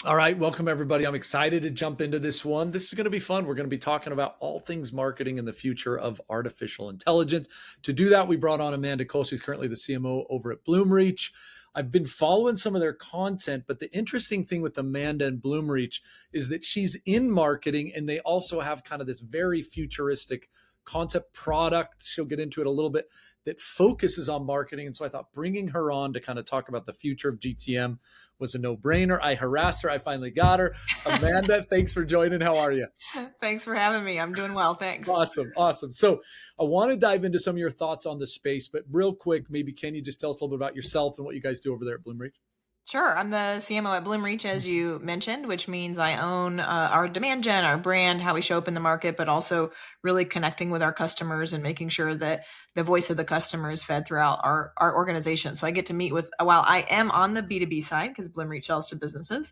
All right, welcome everybody. I'm excited to jump into this one. This is going to be fun. We're going to be talking about all things marketing and the future of artificial intelligence. To do that, we brought on Amanda Cole. She's currently the CMO over at Bloomreach. I've been following some of their content, but the interesting thing with Amanda and Bloomreach is that she's in marketing and they also have kind of this very futuristic concept product. She'll get into it a little bit that focuses on marketing. And so I thought bringing her on to kind of talk about the future of GTM was a no-brainer. I harassed her. I finally got her. Amanda, thanks for joining. How are you? Thanks for having me. I'm doing well. Thanks. Awesome. Awesome. So I want to dive into some of your thoughts on the space, but real quick, maybe can you just tell us a little bit about yourself and what you guys do over there at Bloomreach? Sure. I'm the CMO at Bloomreach, as you mentioned, which means I own our demand gen, our brand, how we show up in the market, but also really connecting with our customers and making sure that the voice of the customer is fed throughout our organization. So I get to meet with, while I am on the B2B side, because Bloomreach sells to businesses,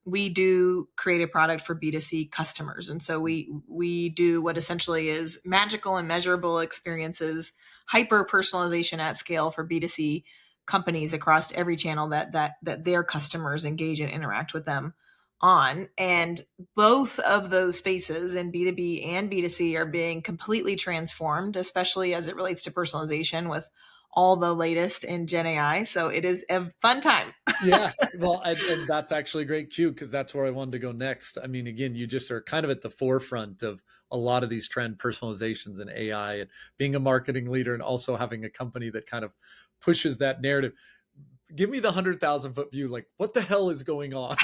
we do create a product for B2C customers. And so we do what essentially is magical and measurable experiences, hyper personalization at scale for B2C companies across every channel that their customers engage and interact with them on. And both of those spaces in B2B and B2C are being completely transformed, especially as it relates to personalization with all the latest in GenAI. So it is a fun time. Yes. Well, and that's actually a great cue because that's where I wanted to go next. I mean, again, you just are kind of at the forefront of a lot of these trend personalizations and AI and being a marketing leader and also having a company that kind of pushes that narrative. Give me the 100,000 foot view. Like, what the hell is going on?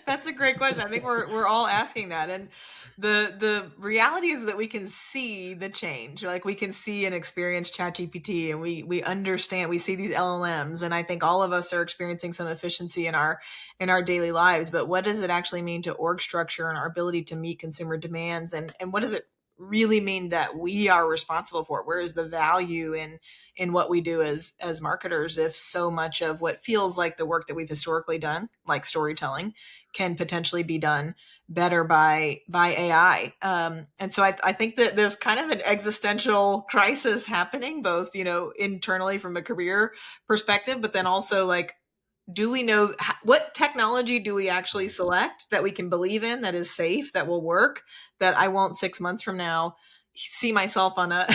That's a great question. I think we're all asking that. And the reality is that we can see the change. Like we can see and experience ChatGPT, and we understand, we see these LLMs, and I think all of us are experiencing some efficiency in our daily lives. But what does it actually mean to org structure and our ability to meet consumer demands? And what does it really mean that we are responsible for? Where is the value in what we do as marketers if so much of what feels like the work that we've historically done, like storytelling, can potentially be done better by AI? And so I think that there's kind of an existential crisis happening, both internally from a career perspective, but then also like, do we know what technology do we actually select that we can believe in, that is safe, that will work, that I won't 6 months from now see myself on a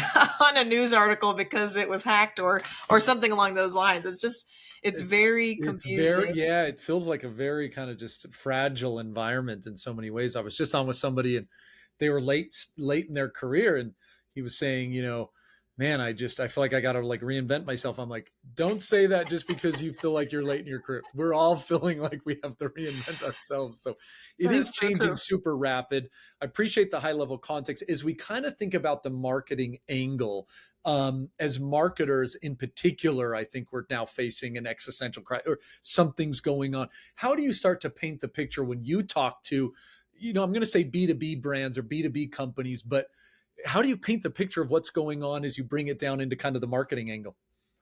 on a news article because it was hacked or something along those lines? It's very It's very, confusing. yeah, it feels like a very kind of just fragile environment in so many ways. I was just on with somebody and they were late in their career and he was saying, man, I feel like I got to like reinvent myself. I'm like, don't say that just because you feel like you're late in your career. We're all feeling like we have to reinvent ourselves. So it That's is so changing true. super rapid. I appreciate the high level context as we kind of think about the marketing angle. As marketers in particular, I think we're now facing an existential crisis or something's going on. How do you start to paint the picture when you talk to, I'm going to say B2B brands or B2B companies, but how do you paint the picture of what's going on as you bring it down into kind of the marketing angle?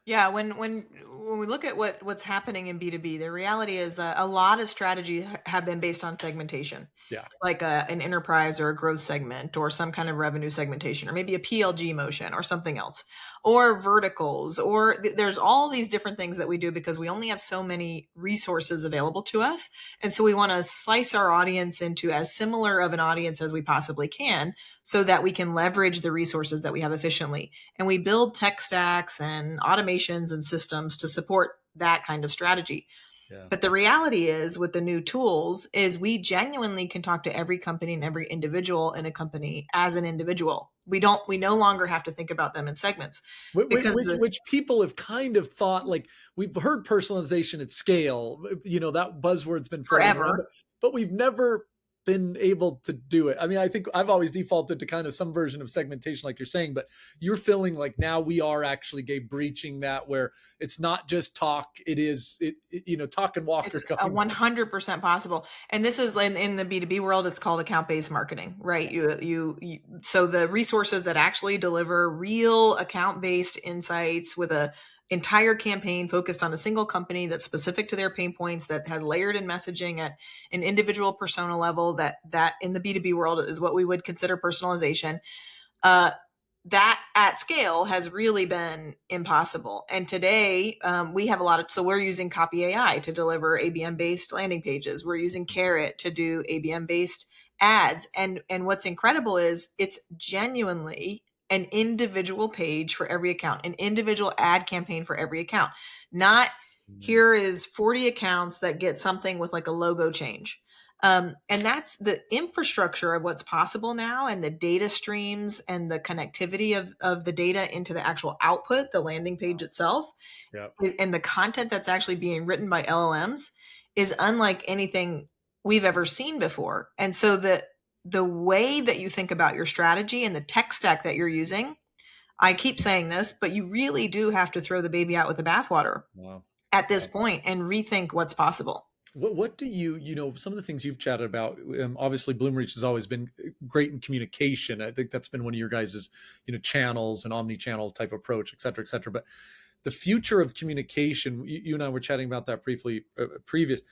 Yeah, when we look at what's happening in B2B, the reality is a lot of strategies have been based on segmentation, Yeah. like an enterprise or a growth segment or some kind of revenue segmentation, or maybe a PLG motion or something else, or verticals, or there's all these different things that we do because we only have so many resources available to us. And so we want to slice our audience into as similar of an audience as we possibly can so that we can leverage the resources that we have efficiently. And we build tech stacks and automations and systems to support that kind of strategy. Yeah. But the reality is with the new tools is we genuinely can talk to every company and every individual in a company as an individual. We no longer have to think about them in segments because Which people have kind of thought like we've heard personalization at scale, that buzzword's been floating around, forever. but we've never been able to do it. I mean, I think I've always defaulted to kind of some version of segmentation, like you're saying, but you're feeling like now we are actually breaching that where it's not just talk, it is, talk and walk are It's a going. 100% possible. And this is in the B2B world, it's called account-based marketing, right? So the resources that actually deliver real account-based insights with a entire campaign focused on a single company that's specific to their pain points, that has layered in messaging at an individual persona level, that in the B2B world is what we would consider personalization. Uh, that at scale has really been impossible. And today we have a lot of, so we're using Copy AI to deliver ABM based landing pages. We're using Carrot to do ABM based ads. And what's incredible is it's genuinely an individual page for every account, an individual ad campaign for every account. Not Mm, here is 40 accounts that get something with like a logo change. And that's the infrastructure of what's possible now, and the data streams and the connectivity of the data into the actual output, the landing page itself, yeah. and the content that's actually being written by LLMs is unlike anything we've ever seen before. And so the way that you think about your strategy and the tech stack that you're using, I keep saying this, but you really do have to throw the baby out with the bathwater Wow. at this Wow. point and rethink what's possible. What do you know, some of the things you've chatted about, obviously Bloomreach has always been great in communication. I think that's been one of your guys's, channels and omni-channel type approach, et cetera, et cetera. But the future of communication, you and I were chatting about that briefly previous.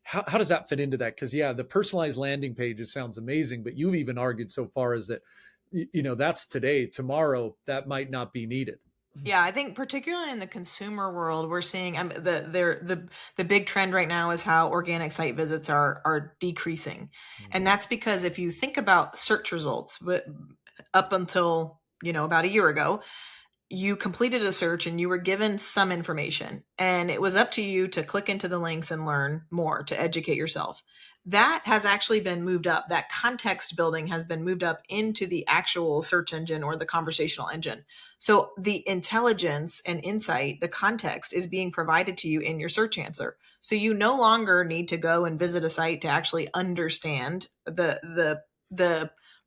How does that fit into that? Because yeah, the personalized landing pages sounds amazing, but you've even argued so far as that, that's today. Tomorrow, that might not be needed. Yeah, I think particularly in the consumer world, we're seeing the big trend right now is how organic site visits are decreasing, and Mhm. that's because if you think about search results, up until about a year ago, you completed a search and you were given some information, and it was up to you to click into the links and learn more to educate yourself. That has actually been moved up. That context building has been moved up into the actual search engine or the conversational engine. So the intelligence and insight, the context is being provided to you in your search answer. So you no longer need to go and visit a site to actually understand the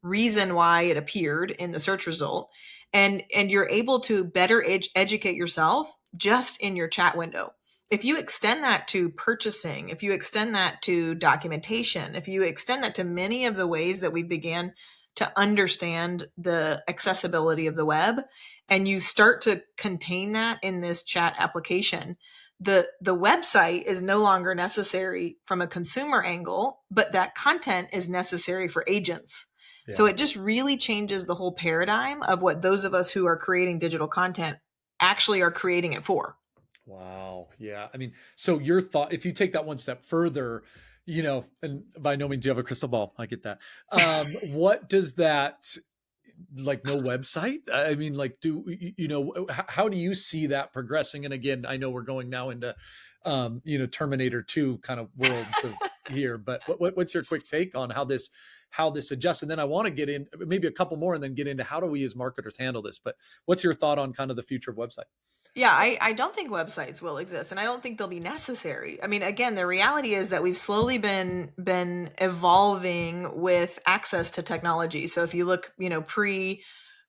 reason why it appeared in the search result, and you're able to better educate yourself just in your chat window. If you extend that to purchasing, if you extend that to documentation, if you extend that to many of the ways that we began to understand the accessibility of the web, and you start to contain that in this chat application, the website is no longer necessary from a consumer angle, but that content is necessary for agents. So Yeah. it just really changes the whole paradigm of what those of us who are creating digital content actually are creating it for. Wow. Yeah. I mean, so your thought, if you take that one step further, and by no means do you have a crystal ball. I get that. What does that, like, no website? I mean, like, how do you see that progressing? And again, I know we're going now into, Terminator 2 kind of worlds of here, but what's your quick take on how this adjusts? And then I want to get in maybe a couple more and then get into how do we as marketers handle this? But what's your thought on kind of the future of website? Yeah, I don't think websites will exist, and I don't think they'll be necessary. I mean, again, the reality is that we've slowly been evolving with access to technology. So if you look,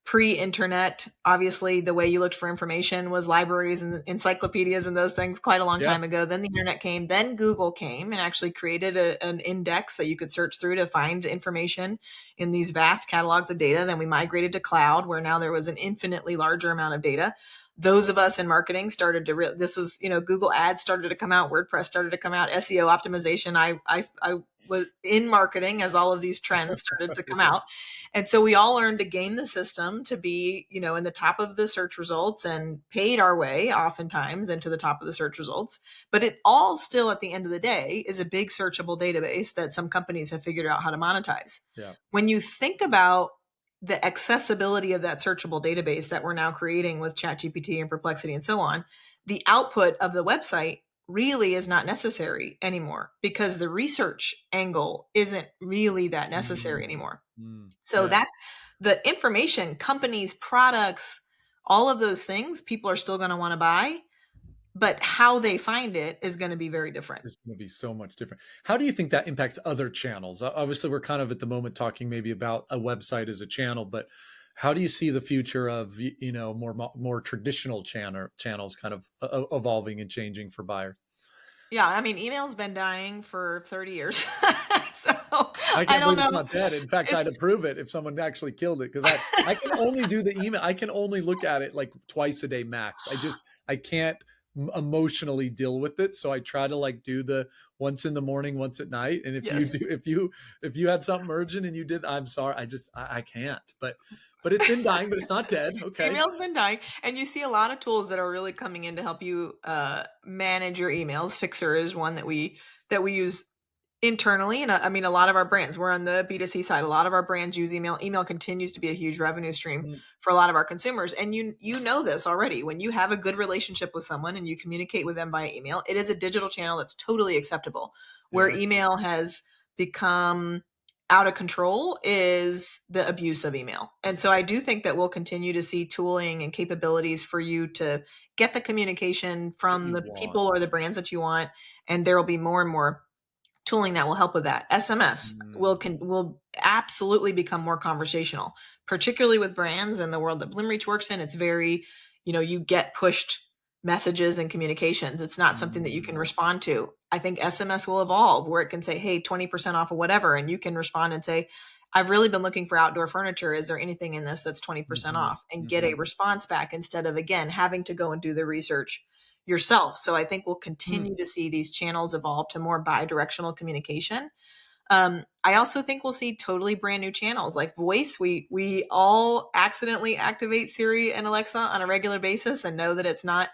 pre-internet, obviously the way you looked for information was libraries and encyclopedias and those things quite a long Yeah. time ago. Then the internet came, then Google came and actually created an index that you could search through to find information in these vast catalogs of data. Then we migrated to cloud, where now there was an infinitely larger amount of data. Those of us in marketing started to this is, Google ads started to come out, WordPress started to come out, SEO optimization. I was in marketing as all of these trends started to come out, and so we all learned to game the system to be, in the top of the search results, and paid our way oftentimes into the top of the search results. But it all still at the end of the day is a big searchable database that some companies have figured out how to monetize. Yeah. When you think about the accessibility of that searchable database that we're now creating with ChatGPT and Perplexity and so on, the output of the website really is not necessary anymore, because the research angle isn't really that necessary Mm, anymore. So yeah. that's the information, companies, products, all of those things people are still going to want to buy, but how they find it is going to be very different. It's going to be so much different. How do you think that impacts other channels? Obviously, we're kind of at the moment talking maybe about a website as a channel, but how do you see the future of more traditional channels kind of evolving and changing for buyers? Yeah, I mean, email's been dying for 30 years. So I I can't don't believe it's know not dead. In fact, if I'd approve it if someone actually killed it because I can only do the email. I can only look at it like twice a day max. I can't emotionally deal with it. So I try to like do the once in the morning, once at night. And if you Yes. do, if you had something urgent and you did, I'm sorry, I can't. But it's been dying, but it's not dead. Okay. Email's been dying, and you see a lot of tools that are really coming in to help you manage your emails. Fixer is one that we use internally, and I mean a lot of our brands. We're on the B2C side. A lot of our brands use email. Email continues to be a huge revenue stream Mm, for a lot of our consumers, and you know this already. When you have a good relationship with someone and you communicate with them via email, it is a digital channel that's totally acceptable. Where yeah. email has become out of control is the abuse of email. And so I do think that we'll continue to see tooling and capabilities for you to get the communication That from you the want. people or the brands that you want. And there will be more and more tooling that will help with that. SMS will Mm, will absolutely become more conversational, particularly with brands and the world that Bloomreach works in. It's very, you get pushed messages and communications. It's not something that you can mm, respond to. I think SMS will evolve where it can say, "Hey, 20% off of whatever," and you can respond and say, "I've really been looking for outdoor furniture. Is there anything in this that's 20% mhm, off?" and get a mhm. response back instead of again having to go and do the research yourself. So I think we'll Mm, continue to see these channels evolve to more bi-directional communication. I also think we'll see totally brand new channels like voice. We all accidentally activate Siri and Alexa on a regular basis and know that it's not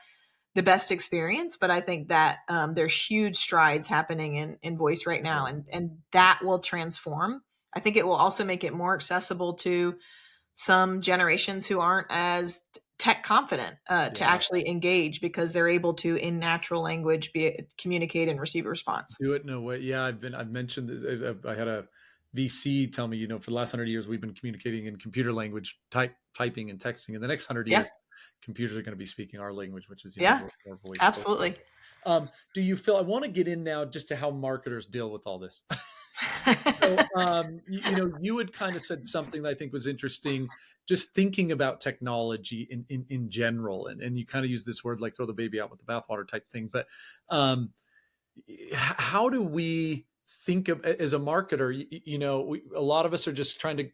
the best experience, but I think that there's huge strides happening in voice right now, yeah. and that will transform. I think it will also make it more accessible to some generations who aren't as tech confident to Yeah. actually engage because they're able to in natural language communicate and receive a response. Do it in a way. Yeah, I've mentioned this. I had a VC tell me, for the last 100 years, we've been communicating in computer language, typing and texting. In the next 100 years, Yeah, computers are going to be speaking our language, which is, yeah, more voice focused. absolutely. Do you feel, I want to get in now just to how marketers deal with all this. So, you had kind of said something that I think was interesting, just thinking about technology in general. And you kind of use this word like throw the baby out with the bathwater type thing. But, um, how do we think of as a marketer? A lot of us are just trying to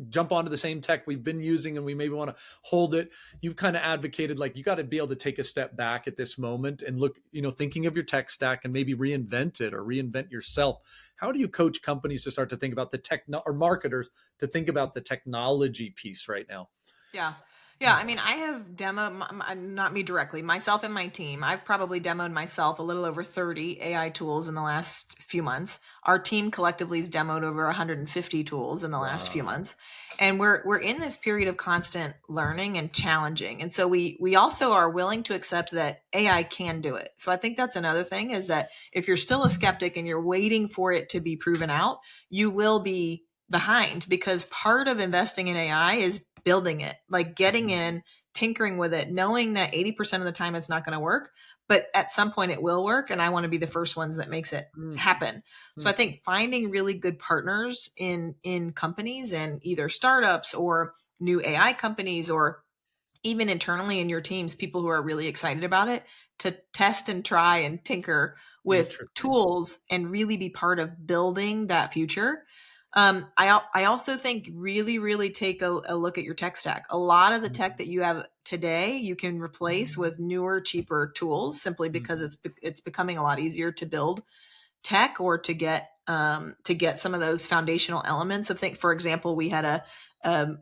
jump onto the same tech we've been using and we maybe want to hold it. You've kind of advocated like you got to be able to take a step back at this moment and look, thinking of your tech stack and maybe reinvent it or reinvent yourself. How do you coach companies to start to think about the tech, or marketers to think about the technology piece right now? Yeah. Yeah. I mean, I have demoed, not me directly, myself and my team. I've probably demoed myself a little over 30 AI tools in the last few months. Our team collectively has demoed over 150 tools in the last few Wow. months. And we're in this period of constant learning and challenging. And so we also are willing to accept that AI can do it. So I think that's another thing is that if you're still a skeptic and you're waiting for it to be proven out, you will be behind because part of investing in AI is building it, like getting Mhm. in, tinkering with it, knowing that 80% of the time it's not going to work, but at some point it will work. And I want to be the first ones that makes it Mm, happen. So I mm, think finding really good partners in companies and either startups or new AI companies or even internally in your teams, people who are really excited about it to test and try and tinker with interesting. tools and really be part of building that future. I also think really, really take a look at your tech stack. A lot of the tech Mhm. that you have today, you can replace with newer, cheaper tools simply because Mhm. it's becoming a lot easier to build tech or to get some of those foundational elements of things. For example, we had a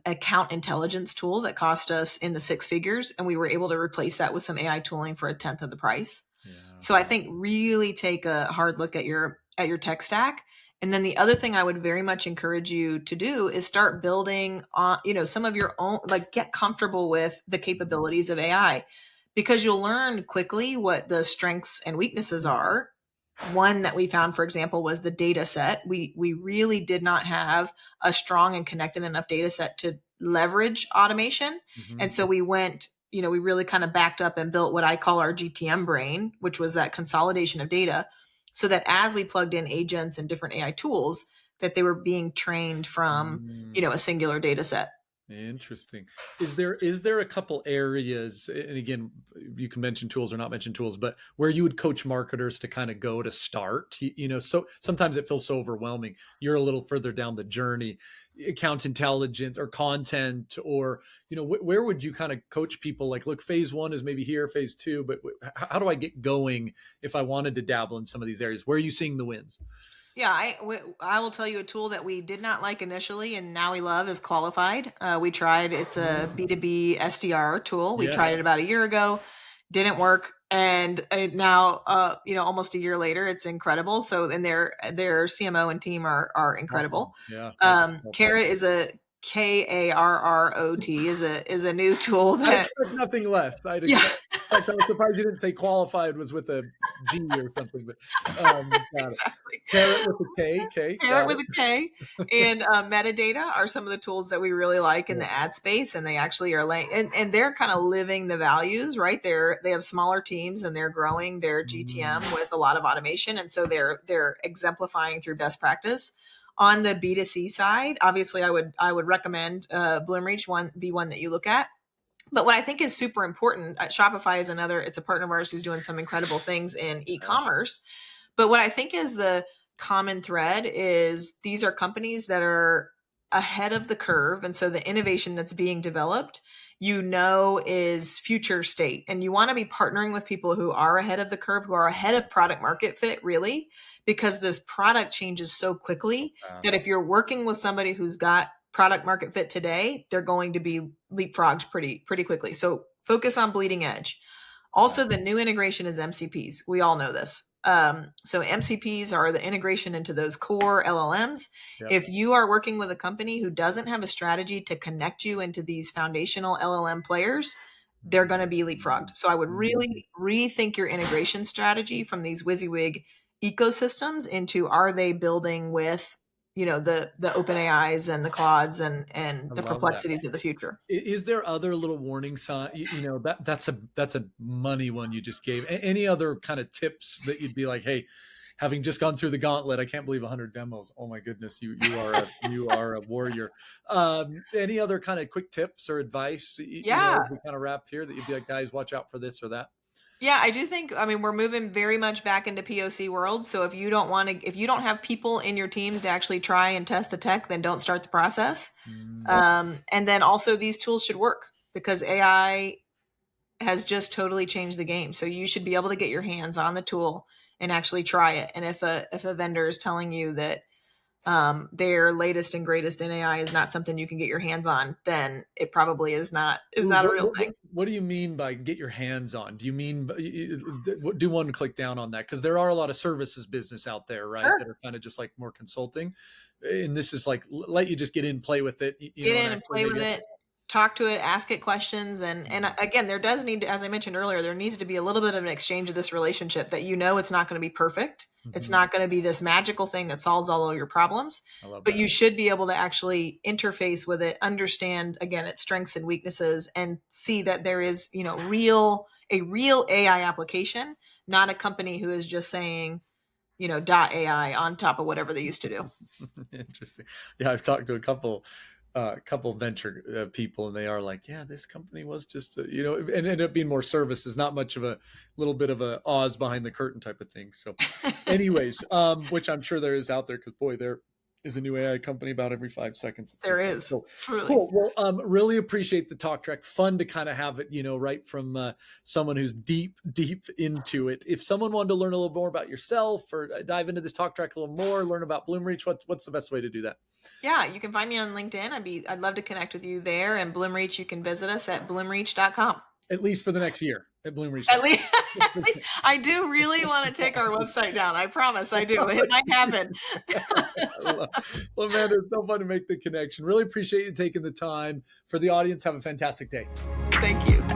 account intelligence tool that cost us in the six figures, and we were able to replace that with some AI tooling for a tenth of the price. Yeah. So I think really take a hard look at your tech stack. And then the other thing I would very much encourage you to do is start building on, some of your own, like get comfortable with the Mhm. capabilities of AI because you'll learn quickly what the strengths and weaknesses Mm, are. One that we found, for example, was the data set. We really did not have a strong and connected enough data set to leverage automation. And mhm. so we went, we really kind of backed up and built what I call our GTM brain, which was that consolidation of data, so that as we plugged in agents and different AI tools, that they were being trained from, Mm. a singular data set. Interesting. Is there a couple areas, and again, you can mention tools or not mention tools, but where you would coach marketers to kind of go to start? So sometimes it feels so overwhelming. You're a little further down the journey, account intelligence or content, or where would you kind of coach people? Like, look, phase one is maybe here, phase two, but how do I get going if I wanted to dabble in some of these areas? Where are you seeing the wins? Yeah, I will tell you a tool that we did not like initially and now we love is Qualified. We tried, it's a B2B SDR tool. We Yes. tried it about a year ago, didn't work. And now, almost a year later, it's incredible. So, and their CMO and team are incredible. Awesome. Yeah, that's helpful. Carrot is a Karrot is a new tool I'd that expect nothing less. I'd yeah. expect. In fact, I was surprised you didn't say qualified was with a G or something, but got it. Exactly. Carrot with a K. K. Carrot Got with it. a K, and metadata are some of the tools that we really like in the ad space, and they actually are and they're kind of living the values, right? They have smaller teams and they're growing their GTM with a lot of automation, and so they're exemplifying through best practice. On the B2C side, obviously, I would recommend Bloomreach one that you look at. But what I think is super important, Shopify is another. It's a partner of ours who's doing some incredible things in e-commerce. But what I think is the common thread is these are companies that are ahead of the curve. And so the innovation that's being developed, is future state. And you want to be partnering with people who are ahead of the curve, who are ahead of product market fit, really, because this product changes so quickly that if you're working with somebody who's got product market fit today, they're going to be leapfrogged pretty quickly. So focus on bleeding edge. Also, the new integration is MCPs. We all know this. So MCPs are the integration into those core LLMs. Yep. If you are working with a company who doesn't have a strategy to connect you into these foundational LLM players, they're going to be leapfrogged. So I would really rethink your integration strategy from these WYSIWYG ecosystems into, are they building with the open AIs and the Claudes and the perplexities of the future. Is there other little warning sign? That's a money one you just gave. Any other kind of tips that you'd be like, hey, having just gone through the gauntlet, I can't believe 100 demos. Oh my goodness, you are a warrior. Any other kind of quick tips or advice? We kind of wrapped here that you'd be like, guys, watch out for this or that. Yeah, I do think, we're moving very much back into POC world. So if you don't have people in your teams to actually try and test the tech, then don't start the process. And then also these tools should work because AI has just totally changed the game. So you should be able to get your hands on the tool and actually try it. And if a vendor is telling you that their latest and greatest in AI is not something you can get your hands on, then it probably is not a real thing. What do you mean by get your hands on? Do you mean do one click down on that? Because there are a lot of services business out there, right? Sure. That are kind of just like more consulting. And this is like, let you just get in, play with it. Get in and play with it. Talk to it, ask it questions. And again, there does need to, as I mentioned earlier, there needs to be a little bit of an exchange of this relationship that it's not going to be perfect. It's not going to be this magical thing that solves all of your problems, but you should be able to actually interface with it, understand, again, its strengths and weaknesses, and see that there is, a real AI application, not a company who is just saying, .ai on top of whatever they used to do. Interesting. Yeah, I've talked to a couple venture people, and they are like, yeah, this company was just, and ended up being more services, not much of a little bit of a Oz behind the curtain type of thing. So anyways, which I'm sure there is out there, because boy, there is a new AI company about every 5 seconds. There is. So truly cool. Well, really appreciate the talk track. Fun to kind of have it, right from someone who's deep into it. If someone wanted to learn a little more about yourself or dive into this talk track a little more, learn about Bloomreach, what's the best way to do that? Yeah, you can find me on LinkedIn. I'd love to connect with you there. And Bloomreach, you can visit us at bloomreach.com. At least for the next year at Bloomreach. At least, I do really want to take our website down. I promise I do. It might happen. Well, Amanda, it's so fun to make the connection. Really appreciate you taking the time. For the audience, have a fantastic day. Thank you.